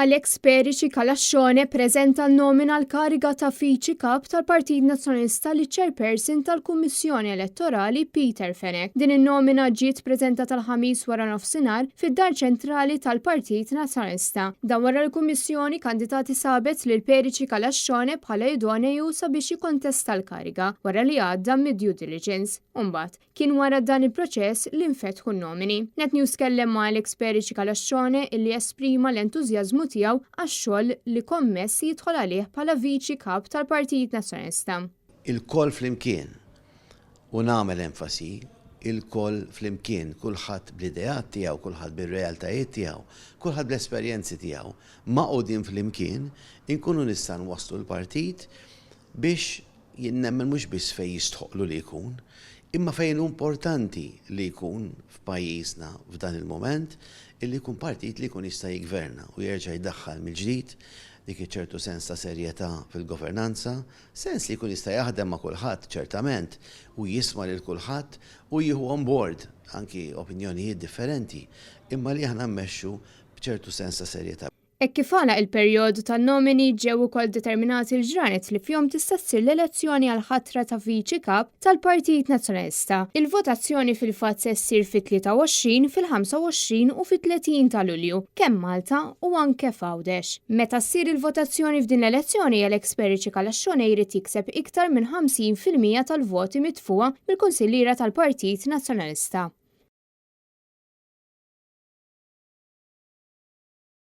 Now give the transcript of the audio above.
Alex Perici Kalaxxone preżenta n-nomina l-kariga ta' Viċi Kap tal-Partit Nazzjonalista li chairperson tal-Kummissjoni Elettorali Peter Fenek. Din in-nomina ġiet preżentata l-ħamis wara nofsinhar fid-Dar Ċentrali tal-Partit Nazzjonalista. Dan wara l-Kummissjoni kandidati sabet lil Perici Kalaxxone bħala idoneu sabiex jikkontesta l-kariga wara li għadda mid-due diligence. Imbagħad kien wara dan il-proċess li nfetħu n-nomini. NetNews kellem ma' Alex Perici Kalaxxone illi esprima l-entużjażmu tiegħu għax-xogħol li kommess jidħol għalih bħala Viċi Kap tal-Partit Nazzjonalista. Il-koll flimkien u nagħmel enfasi, il-koll flimkien kulħadd bl-idejat tiegħu, kulħadd bir-realtajiet tiegħu, kulħadd bl-esperjenzi tiegħu, maqudin flimkien inkunu nista' nwasslu l-partit biex jinnemmen mhux biss fejn jistħoqlu li jkun, imma fejn importanti li jkun f'pajjiżna f'dan il-moment illi jkun partit li jkun jista' jigverna u jerġa' jdaħħal mill-ġdid dik ċertu sens ta' serjetà fil-governanza, sens li jkun jista' jaħdem ma' kulħadd ċertament u jisma' lil kulħadd u jieħu on board anki opinjonijiet differenti, imma li aħna mmexxu b'ċertu sens ta' serjetà. Kif għala il-perjodu tan-nomini ġew ukoll determinati l-ġranet li fihom tista' ssir l-elezzjoni għal ħatra ta' Viċi Kap tal-Partit Nazzjonalista. Il-votazzjoni fil-fatt se ssir fit-23, fil-25 u fit-30 ta' Lulju, kemm Malta u anke f'Għawdex. Meta ssir il-votazzjoni f'din l-elezzjoni Alex Perici Kalaxxone jrid jikseb iktar minn 50% tal-voti mitfuqa mill-Kunsillira tal-Partit Nazzjonalista.